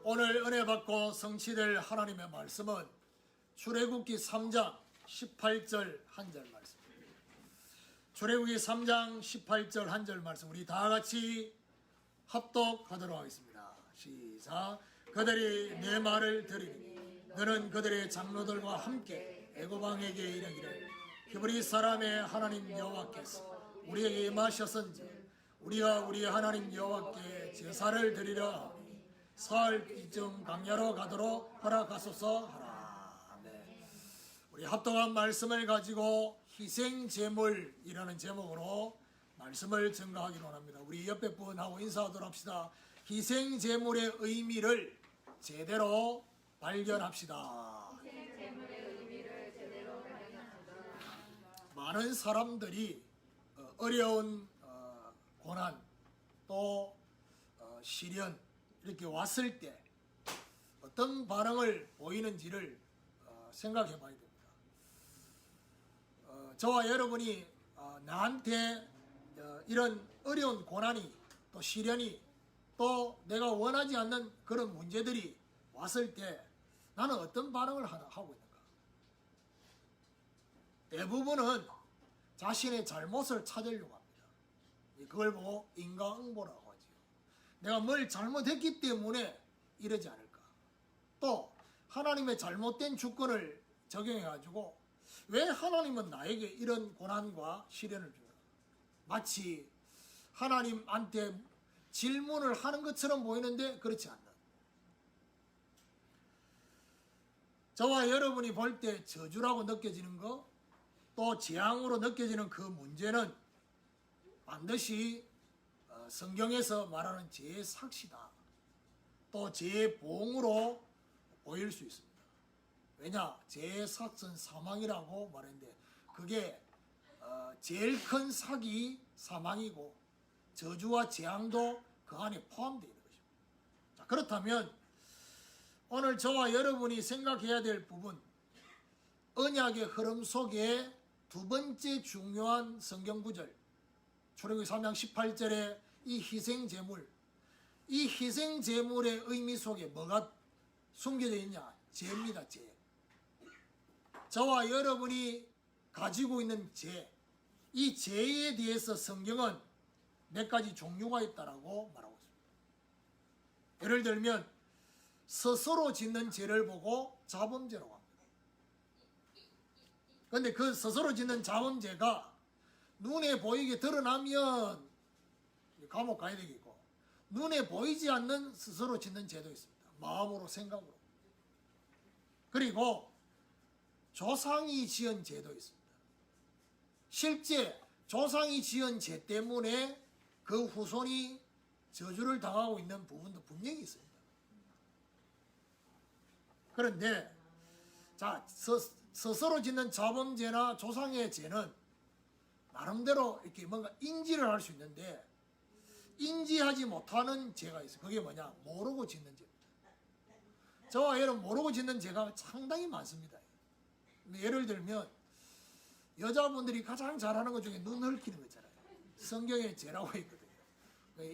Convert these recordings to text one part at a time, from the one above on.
오늘 은혜 받고 성취될 하나님의 말씀은 출애굽기 3장 18절 한 절 말씀입니다. 출애굽기 3장 18절 한 절 말씀 우리 다 같이 합독하도록 하겠습니다. 시작. 그들이 내 말을 들으니 너는 그들의 장로들과 함께 애굽 왕에게 이르기를 히브리 사람의 하나님 여호와께서 우리에게 임하셨은지 우리가 우리 하나님 여호와께 제사를 드리려 하니 사흘 이쯤 광야로 가도록 허락하소서 하라. 네. 우리 합독한 말씀을 가지고 희생제물이라는 제목으로 말씀을 증거하기로 합니다. 우리 옆에 분하고 인사하도록 합시다. 희생제물의 의미를 제대로 발견합시다. 희생제물의 의미를 제대로 발견합시다. 많은 사람들이 어려운 고난 또 시련 이렇게 왔을 때 어떤 반응을 보이는지를 생각해 봐야 됩니다. 저와 여러분이 나한테 이런 어려운 고난이 또 시련이 또 내가 원하지 않는 그런 문제들이 왔을 때 나는 어떤 반응을 하고 있는가? 대부분은 자신의 잘못을 찾으려고 합니다. 그걸 보고 인과응보라고 하죠. 내가 뭘 잘못했기 때문에 이러지 않을까? 또 하나님의 잘못된 주권을 적용해가지고 왜 하나님은 나에게 이런 고난과 시련을 주나? 마치 하나님한테 질문을 하는 것처럼 보이는데 그렇지 않는. 저와 여러분이 볼 때 저주라고 느껴지는 거, 또 재앙으로 느껴지는 그 문제는 반드시 성경에서 말하는 죄의 삭시다. 또 죄의 보응으로 보일 수 있습니다. 왜냐? 죄의 삭은 사망이라고 말했는데 그게 제일 큰 삭이 사망이고 저주와 재앙도 그 안에 포함되어 있는 것입니다. 자, 그렇다면 오늘 저와 여러분이 생각해야 될 부분, 언약의 흐름 속에 두 번째 중요한 성경 구절, 출애굽기 3장 18절에 이 희생제물, 이 희생제물의 의미 속에 뭐가 숨겨져 있냐? 죄입니다. 죄. 저와 여러분이 가지고 있는 죄, 이 죄에 대해서 성경은 몇 가지 종류가 있다라고 말하고 있습니다. 예를 들면 스스로 짓는 죄를 보고 자범죄라고 합니다. 그런데 그 스스로 짓는 자범죄가 눈에 보이게 드러나면 감옥 가야 되겠고, 눈에 보이지 않는 스스로 짓는 죄도 있습니다. 마음으로, 생각으로. 그리고 조상이 지은 죄도 있습니다. 실제 조상이 지은 죄 때문에 그 후손이 저주를 당하고 있는 부분도 분명히 있습니다. 그런데 자, 스스로 짓는 자범죄나 조상의 죄는 나름대로 이렇게 뭔가 인지를 할 수 있는데 인지하지 못하는 죄가 있어요. 그게 뭐냐? 모르고 짓는 죄입니다. 저와 여러분 모르고 짓는 죄가 상당히 많습니다. 예를 들면 여자분들이 가장 잘하는 것 중에 눈 헐키는 거 있잖아요. 성경에 죄라고 있거든요.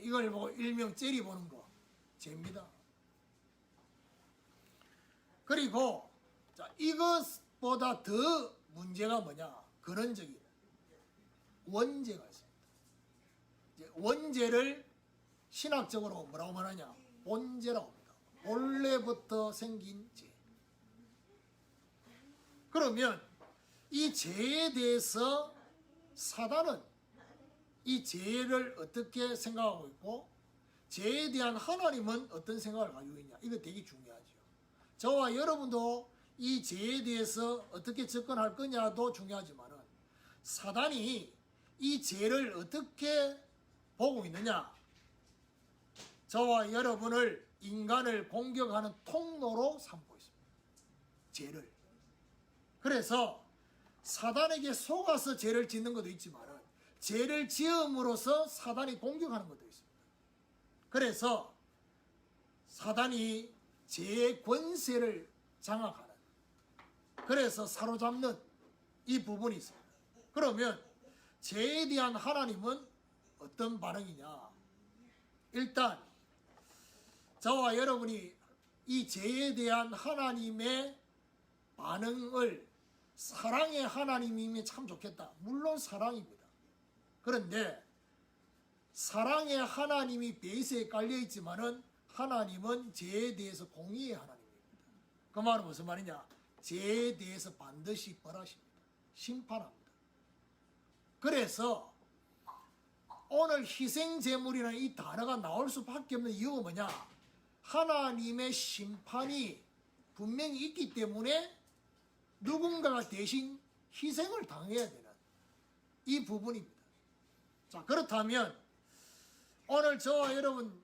이걸 보고 일명 째리 보는 거 죄입니다. 그리고 자, 이것보다 더 문제가 뭐냐? 근원적인 원죄가 있습니다. 이제 원죄를 신학적으로 뭐라고 말하냐? 본죄라고 합니다. 본래부터 생긴 죄. 그러면 이 죄에 대해서 사단은 이 죄를 어떻게 생각하고 있고 죄에 대한 하나님은 어떤 생각을 가지고 있냐? 이거 되게 중요하죠. 저와 여러분도 이 죄에 대해서 어떻게 접근할 거냐도 중요하지만은 사단이 이 죄를 어떻게 보고 있느냐? 저와 여러분을 인간을 공격하는 통로로 삼고 있습니다. 죄를. 그래서 사단에게 속아서 죄를 짓는 것도 있지만은 죄를 지음으로써 사단이 공격하는 것도 있습니다. 그래서 사단이 죄의 권세를 장악하는, 그래서 사로잡는 이 부분이 있습니다. 그러면 죄에 대한 하나님은 어떤 반응이냐? 일단 저와 여러분이 이 죄에 대한 하나님의 반응을 사랑의 하나님이면 참 좋겠다. 물론 사랑입니다. 그런데 사랑의 하나님이 베이스에 깔려 있지만은 하나님은 죄에 대해서 공의의 하나님입니다. 그 말은 무슨 말이냐? 죄에 대해서 반드시 벌하십니다. 심판합니다. 그래서 오늘 희생제물이라는 이 단어가 나올 수밖에 없는 이유가 뭐냐? 하나님의 심판이 분명히 있기 때문에 누군가가 대신 희생을 당해야 되는 이 부분입니다. 자, 그렇다면 오늘 저와 여러분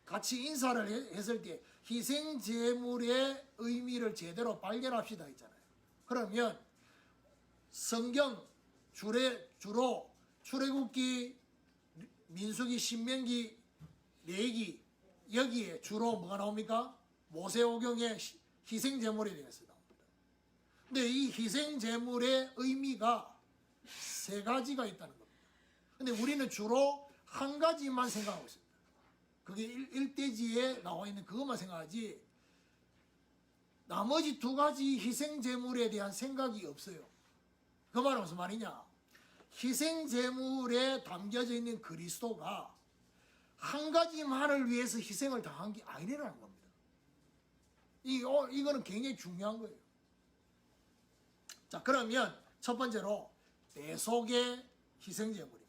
같이 인사를 했을 때 희생제물의 의미를 제대로 발견합시다 했잖아요. 그러면 성경 주로 출애굽기, 민수기, 신명기, 레위기 여기에 주로 뭐가 나옵니까? 모세오경의 희생제물에 대해서 나옵니다. 근데 이 희생제물의 의미가 세 가지가 있다는 겁니다. 근데 우리는 주로 한 가지만 생각하고 있습니다. 그게 일대지에 나와 있는 그것만 생각하지 나머지 두 가지 희생제물에 대한 생각이 없어요. 그 말은 무슨 말이냐? 희생제물에 담겨져 있는 그리스도가 한 가지만을 위해서 희생을 당한 게 아니라는 겁니다. 이거는 굉장히 중요한 거예요. 자, 그러면 첫 번째로 대속의 희생제물입니다.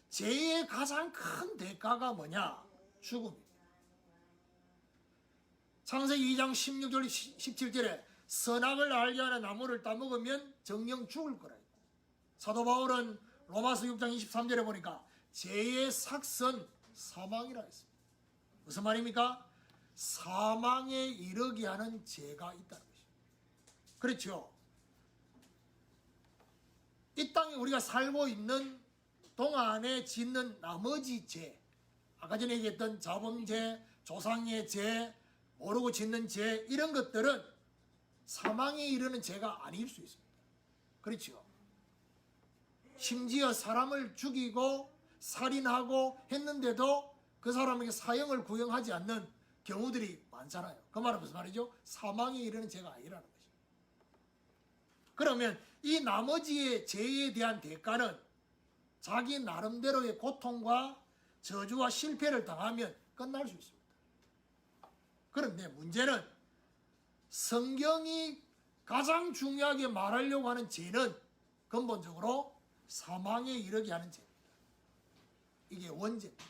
죄의 가장 큰 대가가 뭐냐? 죽음입니다. 창세기 2장 16절 17절에 선악을 알게 하는 나무를 따먹으면 정령 죽을 거라. 사도 바울은 로마서 6장 23절에 보니까 죄의 삭선 사망이라 했습니다. 무슨 말입니까? 사망에 이르게 하는 죄가 있다는 것입니다. 그렇죠. 이 땅에 우리가 살고 있는 동안에 짓는 나머지 죄, 아까 전에 얘기했던 자범죄, 조상의 죄, 모르고 짓는 죄, 이런 것들은 사망에 이르는 죄가 아닐 수 있습니다. 그렇죠. 심지어 사람을 죽이고 살인하고 했는데도 그 사람에게 사형을 구형하지 않는 경우들이 많잖아요. 그 말은 무슨 말이죠? 사망에 이르는 죄가 아니라는 것입니다. 그러면 이 나머지의 죄에 대한 대가는 자기 나름대로의 고통과 저주와 실패를 당하면 끝날 수 있습니다. 그런데 문제는 성경이 가장 중요하게 말하려고 하는 죄는 근본적으로 사망에 이르게 하는 죄입니다. 이게 원죄입니다.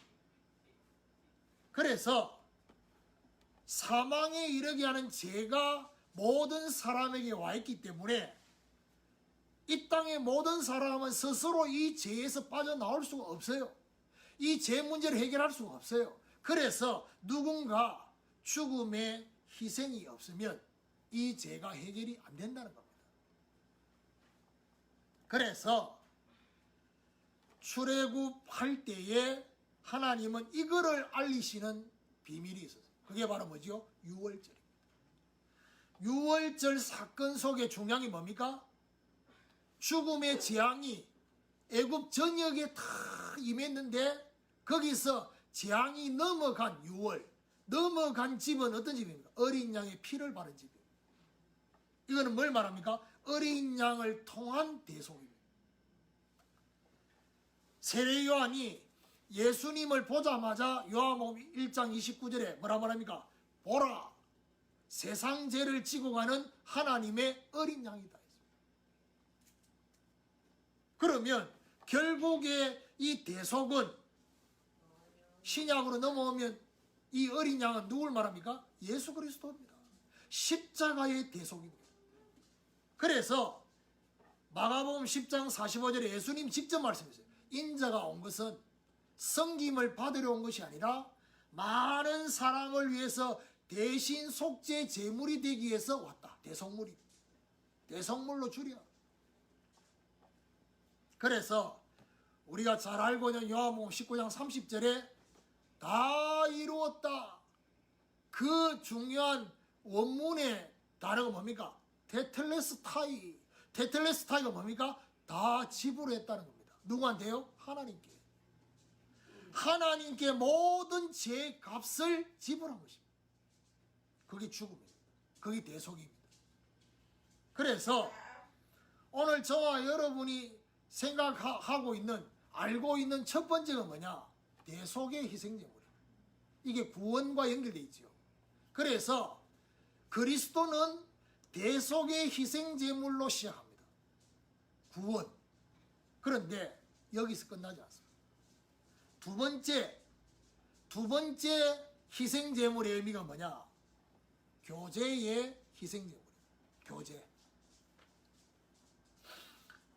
그래서 사망에 이르게 하는 죄가 모든 사람에게 와 있기 때문에 이 땅의 모든 사람은 스스로 이 죄에서 빠져나올 수가 없어요. 이 죄 문제를 해결할 수가 없어요. 그래서 누군가 죽음의 희생이 없으면 이 죄가 해결이 안 된다는 겁니다. 그래서 출애굽할 때에 하나님은 이거를 알리시는 비밀이 있었어요. 그게 바로 뭐죠? 유월절입니다. 유월절 사건 속의 중요한 게 뭡니까? 죽음의 재앙이 애굽 전역에 다 임했는데 거기서 재앙이 넘어간 유월, 넘어간 집은 어떤 집입니까? 어린 양의 피를 바른 집이에요. 이거는 뭘 말합니까? 어린 양을 통한 대속입니다. 세례 요한이 예수님을 보자마자 요한복음 1장 29절에 뭐라 말합니까? 보라, 세상 죄를 지고 가는 하나님의 어린 양이다. 그러면 결국에 이 대속은 신약으로 넘어오면 이 어린 양은 누굴 말합니까? 예수 그리스도입니다. 십자가의 대속입니다. 그래서 마가복음 10장 45절에 예수님 직접 말씀하세요. 인자가 온 것은 섬김을 받으러 온 것이 아니라 많은 사람을 위해서 대신 속죄 제물이 되기 위해서 왔다. 대속물이. 대속물로 주랴. 그래서 우리가 잘 알고 있는 요한복음 19장 30절에 다 이루었다. 그 중요한 원문의 단어가 뭡니까? 테텔레스타이. 테텔레스타이가 뭡니까? 다 지불했다는 겁니다. 누구한테요? 하나님께. 하나님께 모든 죄 값을 지불한 것입니다. 그게 죽음입니다. 그게 대속입니다. 그래서 오늘 저와 여러분이 생각하고 있는, 알고 있는 첫 번째가 뭐냐? 대속의 희생제물이에요. 이게 구원과 연결되어 있죠. 그래서 그리스도는 대속의 희생제물로 시작합니다. 구원. 그런데 여기서 끝나지 않습니다. 두 번째 희생제물의 의미가 뭐냐? 교제의 희생제물이에요. 교제.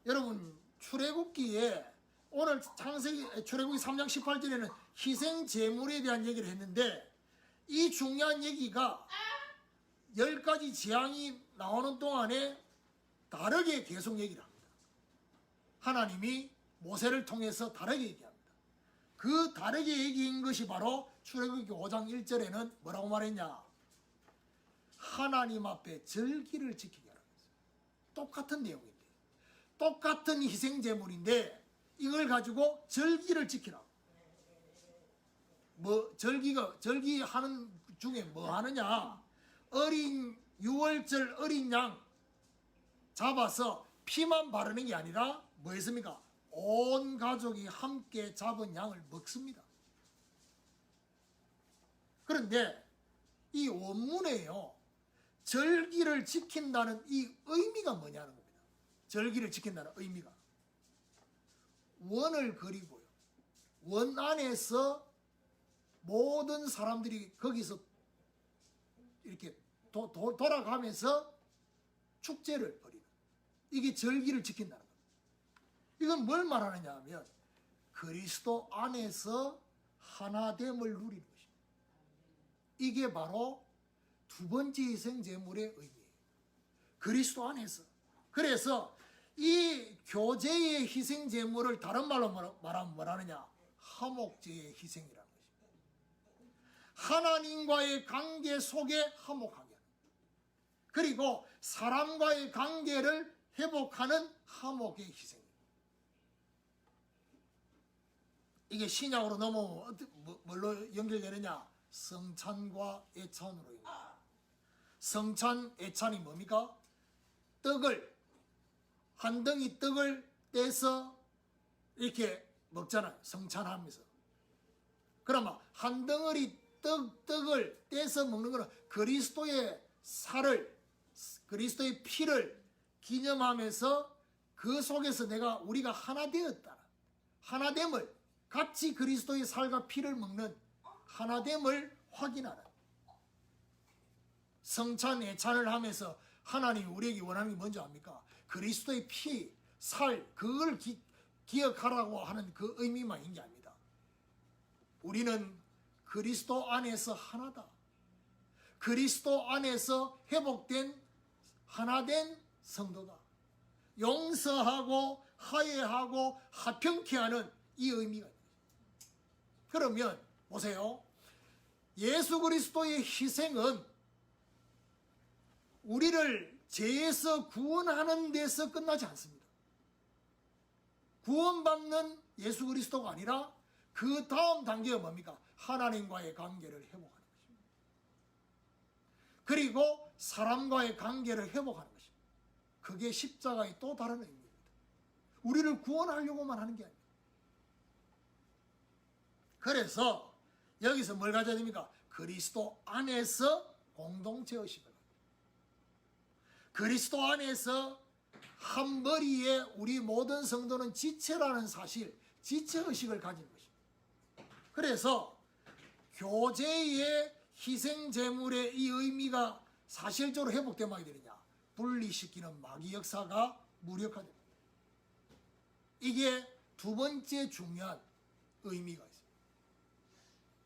여러분, 출애굽기에 오늘 출애굽기 3장 18절에는 희생제물에 대한 얘기를 했는데, 이 중요한 얘기가 10가지 재앙이 나오는 동안에 다르게 계속 얘기를 합니다. 하나님이 모세를 통해서 다르게 얘기합니다. 그 다르게 얘기한 것이 바로 출애굽기 5장 1절에는 뭐라고 말했냐? 하나님 앞에 절기를 지키게 하라고 했어요. 똑같은 내용인데, 똑같은 희생제물인데 이걸 가지고 절기를 지키라고. 절기 하는 중에 뭐 하느냐? 어린 6월절 어린 양 잡아서 피만 바르는 게 아니라 뭐 했습니까? 온 가족이 함께 잡은 양을 먹습니다. 그런데 이 원문에요, 절기를 지킨다는 이 의미가 뭐냐는 겁니다. 절기를 지킨다는 의미가. 원을 그리고요, 원 안에서 모든 사람들이 거기서 이렇게 돌아가면서 축제를 벌이는, 이게 절기를 지킨다는 겁니다. 이건 뭘 말하느냐 하면 그리스도 안에서 하나됨을 누리는 것입니다. 이게 바로 두 번째 희생제물의 의미예요. 그리스도 안에서. 그래서 이 교제의 희생제물을 다른 말로 말하면 뭐라느냐? 화목제의 희생이라는 것입니다. 하나님과의 관계 속에 화목하게 하는, 그리고 사람과의 관계를 회복하는 화목의 희생입니다. 이게 신약으로 넘어오면 뭘로 연결되느냐? 성찬과 애찬으로 연결됩니다. 성찬, 애찬이 뭡니까? 한 덩이 떡을 떼서 이렇게 먹잖아요. 성찬하면서. 그러면 한 덩어리 떡을 떼서 먹는 것은 그리스도의 살을, 그리스도의 피를 기념하면서 그 속에서 우리가 하나 되었다. 하나됨을, 같이 그리스도의 살과 피를 먹는 하나됨을 확인하는. 성찬, 애찬을 하면서 하나님이 우리에게 원하는 게 뭔지 압니까? 그리스도의 피, 살, 그걸 기억하라고 하는 그 의미만인 게 아닙니다. 우리는 그리스도 안에서 하나다. 그리스도 안에서 회복된, 하나된 성도다. 용서하고 화해하고 화평케 하는 이 의미가 있습니다. 그러면 보세요. 예수 그리스도의 희생은 우리를 죄에서 구원하는 데서 끝나지 않습니다. 구원받는 예수 그리스도가 아니라 그 다음 단계가 뭡니까? 하나님과의 관계를 회복하는 것입니다. 그리고 사람과의 관계를 회복하는 것입니다. 그게 십자가의 또 다른 의미입니다. 우리를 구원하려고만 하는 게 아닙니다. 그래서 여기서 뭘 가져야 됩니까? 그리스도 안에서 공동체 의식을, 그리스도 안에서 한 머리에 우리 모든 성도는 지체라는 사실, 지체의식을 가진 것입니다. 그래서 교제의 희생제물의 이 의미가 사실적으로 회복되면 하게 되느냐? 분리시키는 마귀 역사가 무력화됩니다. 이게 두 번째 중요한 의미가 있습니다.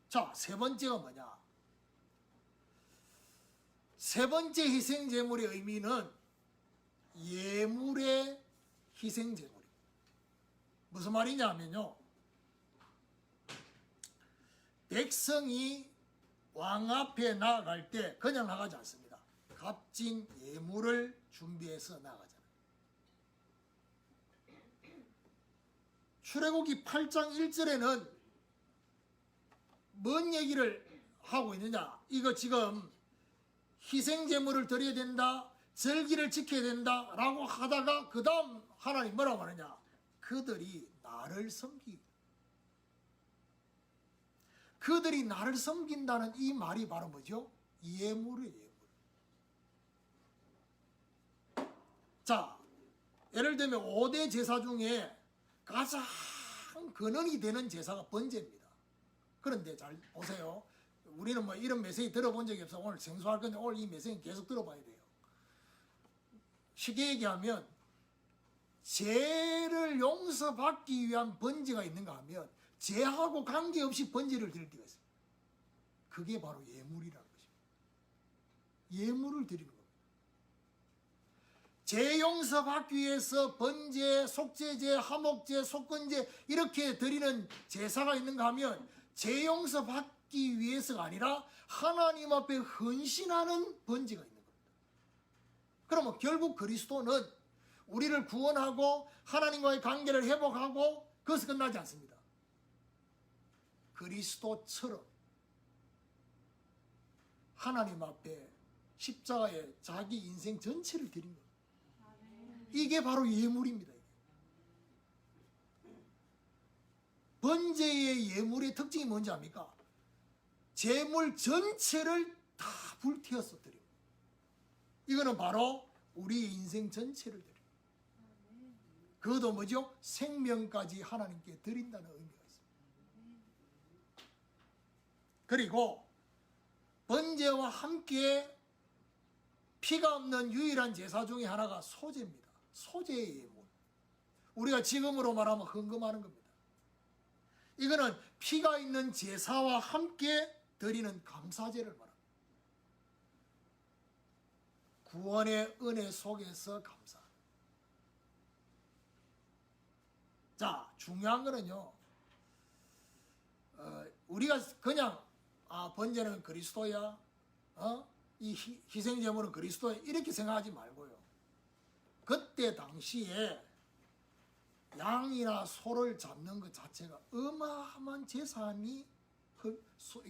자, 세 번째가 뭐냐? 세 번째 희생제물의 의미는 예물의 희생제물입니다. 무슨 말이냐 하면요, 백성이 왕 앞에 나아갈 때 그냥 나가지 않습니다. 값진 예물을 준비해서 나가잖아요. 출애굽기 8장 1절에는 뭔 얘기를 하고 있느냐? 이거 지금 희생제물을 드려야 된다, 절기를 지켜야 된다 라고 하다가 그 다음 하나님 뭐라고 하느냐? 그들이 나를 섬기. 그들이 나를 섬긴다는 이 말이 바로 뭐죠? 예물이에요, 예물. 자, 예를 들면 5대 제사 중에 가장 근원이 되는 제사가 번제입니다. 그런데 잘 보세요. 우리는 뭐 이런 메시지 들어본 적이 없어. 오늘 생소할 건데 오늘 이 메시지 계속 들어봐야 돼요. 쉽게 얘기하면 죄를 용서받기 위한 번제가 있는가 하면 죄하고 관계없이 번제를 드릴 때가 있습니다. 그게 바로 예물이라는 것입니다. 예물을 드리는 겁니다. 죄 용서받기 위해서 번제, 속죄제, 화목제, 속건제 이렇게 드리는 제사가 있는가 하면 죄 용서받기 위해서가 아니라 하나님 앞에 헌신하는 번제가 있는 겁니다. 그러면 결국 그리스도는 우리를 구원하고 하나님과의 관계를 회복하고 그것이 끝나지 않습니다. 그리스도처럼 하나님 앞에 십자가에 자기 인생 전체를 드린 겁니다. 이게 바로 예물입니다. 번제의 예물의 특징이 뭔지 압니까? 제물 전체를 다 불태워서 드립니다. 이거는 바로 우리의 인생 전체를 드립니다. 그것도 뭐죠? 생명까지 하나님께 드린다는 의미가 있습니다. 그리고 번제와 함께 피가 없는 유일한 제사 중에 하나가 소제입니다. 소제의 예물. 우리가 지금으로 말하면 헌금하는 겁니다. 이거는 피가 있는 제사와 함께 드리는 감사제를 말합니다. 구원의 은혜 속에서 감사. 자, 중요한 거는요. 우리가 그냥 번제는 그리스도야. 이 희생제물은 그리스도야. 이렇게 생각하지 말고요. 그때 당시에 양이나 소를 잡는 것 자체가 어마어마한 재산이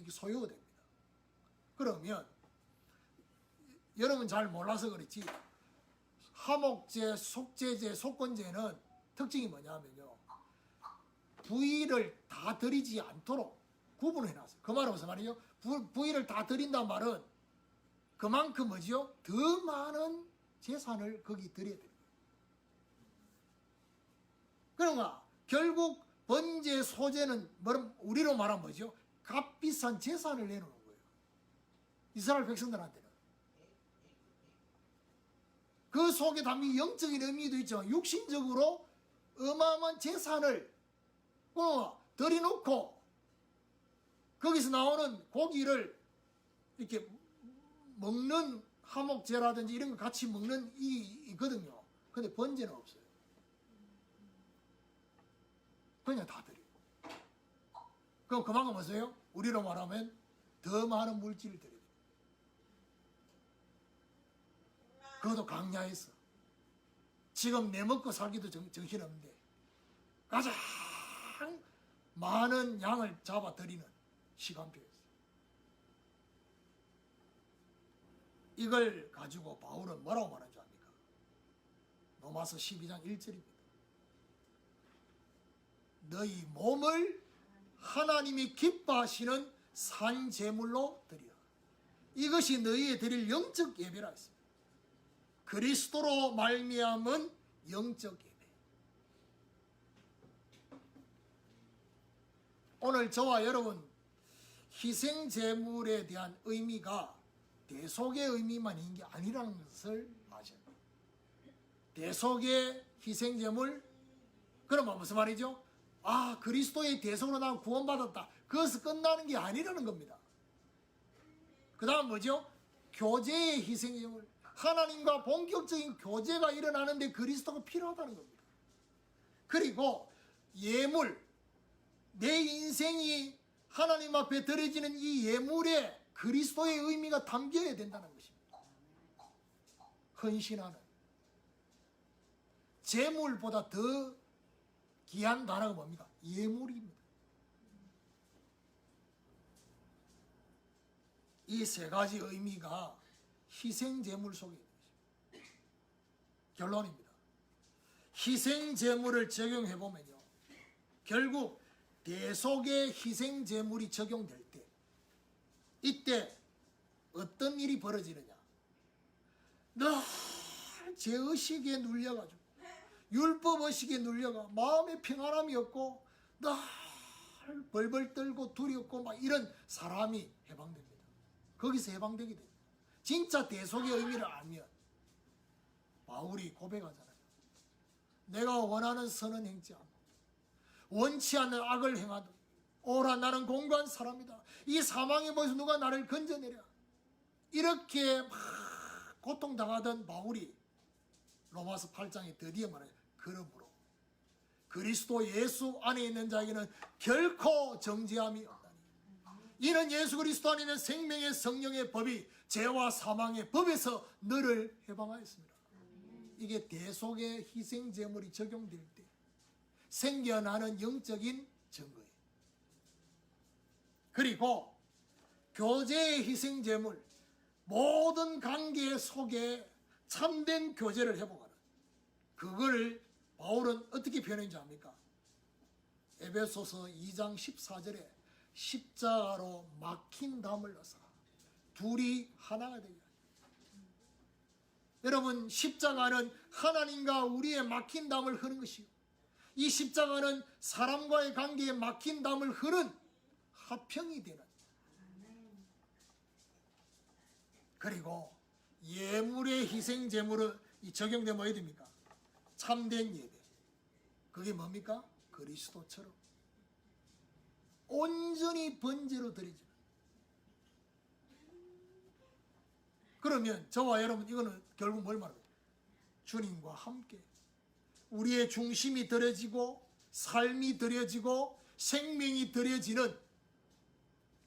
소요가 됩니다. 그러면 여러분 잘 몰라서 그렇지 화목제, 속죄제, 속건제는 특징이 뭐냐면요. 부위를 다 드리지 않도록 구분해 놨어요. 그 말은 무슨 말이죠? 부위를 다 드린다는 말은 그만큼 뭐지요? 더 많은 재산을 거기 드려야 됩니다. 그러니까 결국 번제, 소제는 우리로 말하면 뭐죠? 값비싼 재산을 내놓는 거예요. 이스라엘 백성들한테는. 그 속에 담긴 영적인 의미도 있지만 육신적으로 어마어마한 재산을 들여놓고 거기서 나오는 고기를 이렇게 먹는 화목제라든지 이런 거 같이 먹는 이거든요. 근데 번제는 없어요. 그냥 다 드려요. 그럼 그만큼 뭐세요? 우리로 말하면 더 많은 물질을 드려요. 그것도 강야에서. 지금 내 먹고 살기도 정신없는데 가장 많은 양을 잡아 드리는 시간표였어요. 이걸 가지고 바울은 뭐라고 말한 줄 압니까? 로마서 12장 1절입니다. 너희 몸을 하나님이 기뻐하시는 산 제물로 드리라. 이것이 너희의 드릴 영적 예배라 했습니다. 그리스도로 말미암은 영적 예배. 오늘 저와 여러분 희생 제물에 대한 의미가 대속의 의미만 있는 게 아니라는 것을 아셔야 돼요. 대속의 희생 제물, 그러면 무슨 말이죠? 그리스도의 대속으로 난 구원받았다. 그것은 끝나는 게 아니라는 겁니다. 그 다음 뭐죠? 교제의 희생 제물. 하나님과 본격적인 교제가 일어나는데 그리스도가 필요하다는 겁니다. 그리고 예물, 내 인생이 하나님 앞에 드려지는 이 예물에 그리스도의 의미가 담겨야 된다는 것입니다. 헌신하는. 재물보다 더 귀한 단어가 뭡니까? 예물입니다. 이 세 가지 의미가 희생제물 속에 있는 것입니다. 결론입니다. 희생제물을 적용해보면요, 결국 대속의 희생제물이 적용될 때, 이때 어떤 일이 벌어지느냐, 늘 죄의식에 눌려가지고 율법의식에 눌려가 마음에 평안함이 없고 늘 벌벌 떨고 두렵고 막 이런 사람이 해방됩니다. 거기서 해방되게 됩니다. 진짜 대속의 의미를 알면 바울이 고백하잖아요. 내가 원하는 선은 행치 않고 원치 않는 악을 행하도 오라 나는 공고한 사람이다. 이 사망의 몸에서 누가 나를 건져내랴. 이렇게 막 고통당하던 바울이 로마서 8장에 드디어 말해요. 그러므로 그리스도 예수 안에 있는 자에게는 결코 정죄함이 없다니. 이는 예수 그리스도 안에 있는 생명의 성령의 법이 죄와 사망의 법에서 너를 해방하였습니다. 이게 대속의 희생제물이 적용될 때 생겨나는 영적인 증거예요. 그리고 교제의 희생제물, 모든 관계 속에 참된 교제를 회복하는, 그걸 바울은 어떻게 표현했는지 압니까? 에베소서 2장 14절에 십자가로 막힌 담을 넣어서 둘이 하나가 되게 하죠. 여러분, 십자가는 하나님과 우리의 막힌 담을 흐는 것이요, 이 십자가는 사람과의 관계에 막힌 담을 흐는 화평이 되는, 그리고 예물의 희생 제물은 적용되면 뭐야 됩니까? 참된 예배. 그게 뭡니까? 그리스도처럼 온전히 번제로 드리죠. 그러면 저와 여러분, 이거는 결국 뭘 말합니까? 주님과 함께 우리의 중심이 드려지고 삶이 드려지고 생명이 드려지는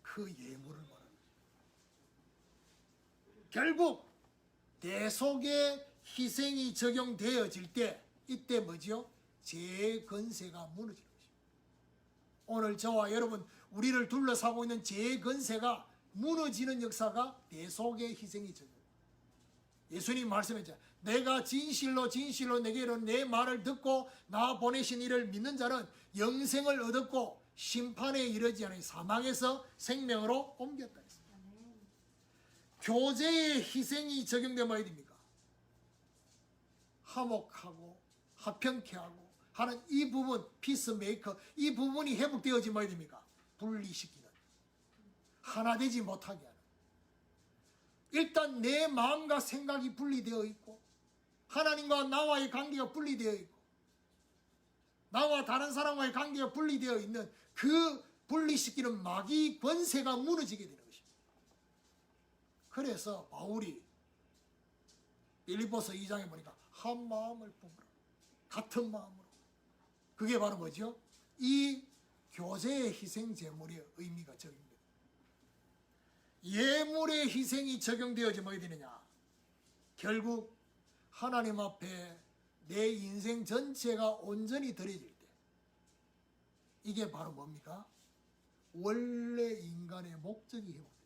그 예물을 말합니다. 결국 대속의 희생이 적용되어질 때, 이때 뭐죠? 죄의 건세가 무너지는 것입니다. 오늘 저와 여러분, 우리를 둘러싸고 있는 죄의 건세가 무너지는 역사가 대속의 희생이 적용됩니다. 예수님 말씀했죠. 내가 진실로 진실로 내게로 내 말을 듣고 나 보내신 이를 믿는 자는 영생을 얻었고 심판에 이르지 않으니 사망에서 생명으로 옮겼다 했습니다. 교제의 희생이 적용되면 뭐야 됩니까? 화목하고 화평케 하고 하는 이 부분, 피스메이커, 이 부분이 회복되어지면 뭐야 됩니까? 분리시키는, 하나 되지 못하게 하는. 일단 내 마음과 생각이 분리되어 있고 하나님과 나와의 관계가 분리되어 있고 나와 다른 사람과의 관계가 분리되어 있는 그 분리시키는 마귀 권세가 무너지게 되는 것입니다. 그래서 바울이 빌립보서 2장에 보니까 한 마음을 품으라, 같은 마음으로. 그게 바로 뭐죠? 이 교제의 희생 제물의 의미가 적용됩니다. 예물의 희생이 적용되어지면 뭐가 되느냐? 결국 하나님 앞에 내 인생 전체가 온전히 드려질 때, 이게 바로 뭡니까? 원래 인간의 목적이 회복됩니다.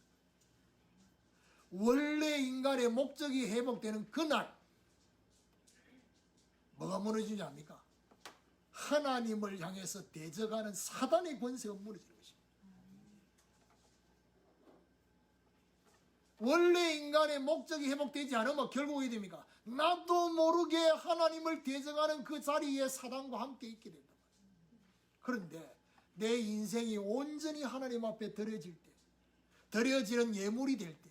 원래 인간의 목적이 회복되는 그날 뭐가 무너지지 않습니까? 하나님을 향해서 대적하는 사단의 권세가 무너지는 것입니다. 원래 인간의 목적이 회복되지 않으면 결국 어떻게 됩니까? 나도 모르게 하나님을 대적하는 그 자리에 사단과 함께 있게 된다. 그런데 내 인생이 온전히 하나님 앞에 드려질 때, 드려지는 예물이 될 때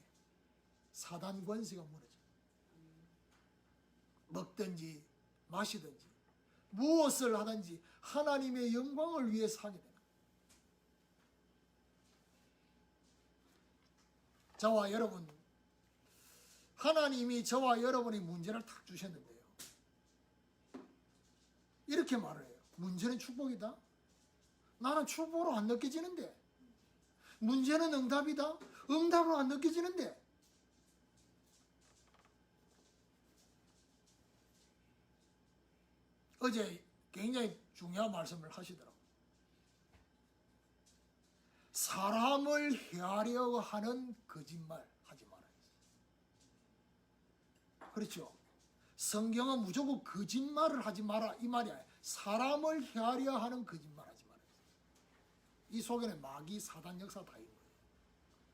사단 권세가 무너져. 먹든지 마시든지 무엇을 하든지 하나님의 영광을 위해서 하게 됩니다. 저와 여러분, 하나님이 저와 여러분의 문제를 탁 주셨는데요, 이렇게 말을 해요. 문제는 축복이다. 나는 축복으로 안 느껴지는데. 문제는 응답이다. 응답으로 안 느껴지는데. 어제 굉장히 중요한 말씀을 하시더라고요. 사람을 해하려 하는 거짓말 하지 말아야 했어요. 그렇죠? 성경은 무조건 거짓말을 하지 마라 이 말이 아니에요. 사람을 해하려 하는 거짓말 하지 말아야 했어요. 이 속에는 마귀 사단 역사 다 있는 거예요.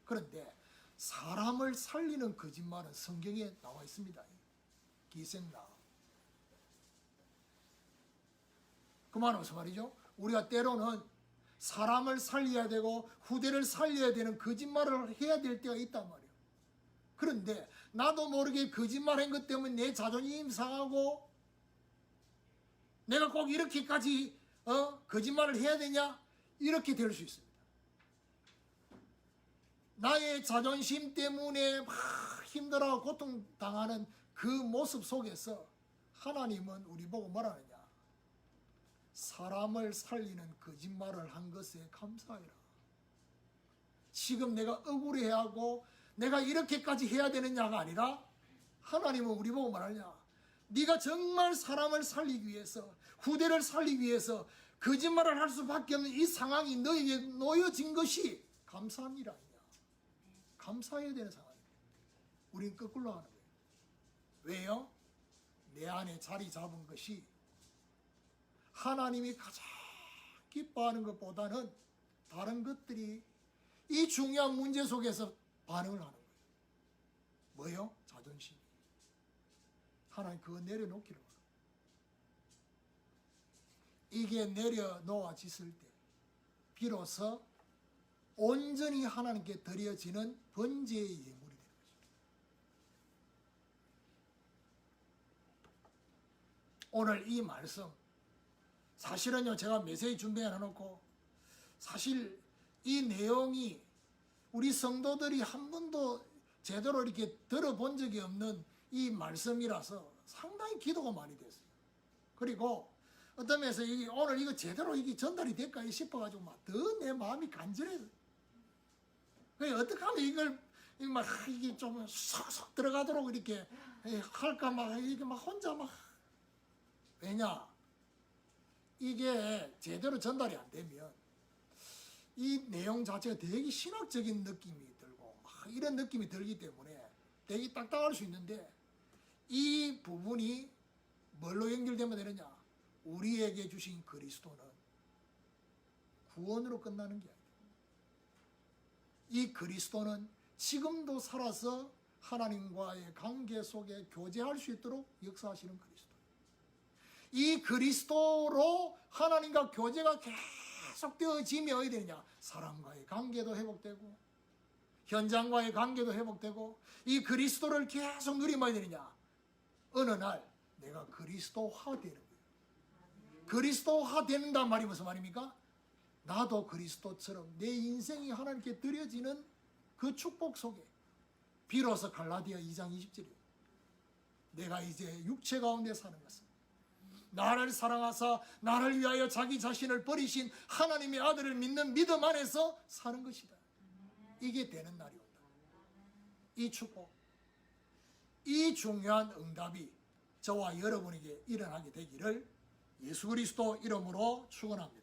그런데 사람을 살리는 거짓말은 성경에 나와 있습니다. 기생나. 그 말은 무슨 말이죠? 우리가 때로는 사람을 살려야 되고 후대를 살려야 되는 거짓말을 해야 될 때가 있단 말이에요. 그런데 나도 모르게 거짓말한 것 때문에 내 자존심 상하고 내가 꼭 이렇게까지 거짓말을 해야 되냐? 이렇게 될 수 있습니다. 나의 자존심 때문에 막 힘들어 고통당하는 그 모습 속에서 하나님은 우리 보고 뭐라 하느냐? 사람을 살리는 거짓말을 한 것에 감사해라. 지금 내가 억울해하고 내가 이렇게까지 해야 되느냐가 아니라 하나님은 우리 보고 말하냐? 네가 정말 사람을 살리기 위해서 후대를 살리기 위해서 거짓말을 할 수밖에 없는 이 상황이 너에게 놓여진 것이 감사한 일 아니냐? 감사해야 되는 상황이에요. 우린 거꾸로 하는 거예요. 왜요? 내 안에 자리 잡은 것이 하나님이 가장 기뻐하는 것보다는 다른 것들이 이 중요한 문제 속에서 반응을 하는 거예요. 뭐요? 자존심. 하나님 그거 내려놓기를 바랍니다. 이게 내려놓아졌을 때 비로소 온전히 하나님께 드려지는 번제의 예물이 되는 거죠. 오늘 이 말씀 사실은요 제가 메시지 준비해 놓고 사실 이 내용이 우리 성도들이 한 번도 제대로 이렇게 들어본 적이 없는 이 말씀이라서 상당히 기도가 많이 됐어요. 그리고 어떤 면에서 오늘 이거 제대로 이게 전달이 될까 싶어가지고 막 더 내 마음이 간절해요. 어떻게 하면 이걸 이게 좀 쏙쏙 들어가도록 이렇게 할까 막 이게 막 혼자 막 왜냐 이게 제대로 전달이 안 되면 이 내용 자체가 되게 신학적인 느낌이 들고 막 이런 느낌이 들기 때문에 되게 딱딱할 수 있는데 이 부분이 뭘로 연결되면 되느냐? 우리에게 주신 그리스도는 구원으로 끝나는 게 아니에요. 이 그리스도는 지금도 살아서 하나님과의 관계 속에 교제할 수 있도록 역사하시는 그리스도. 이 그리스도로 하나님과 교제가 계속되어지면 어디 되느냐? 사람과의 관계도 회복되고 현장과의 관계도 회복되고 이 그리스도를 계속 누리면 어디 되느냐? 어느 날 내가 그리스도화 되는 거예요. 그리스도화 된단 말이 무슨 말입니까? 나도 그리스도처럼 내 인생이 하나님께 드려지는 그 축복 속에 비로소 갈라디아 2장 20절이에요. 내가 이제 육체 가운데 사는 것은 나를 사랑하사 나를 위하여 자기 자신을 버리신 하나님의 아들을 믿는 믿음 안에서 사는 것이다. 이게 되는 날이 온다. 이 축복, 이 중요한 응답이 저와 여러분에게 일어나게 되기를 예수 그리스도 이름으로 축원합니다.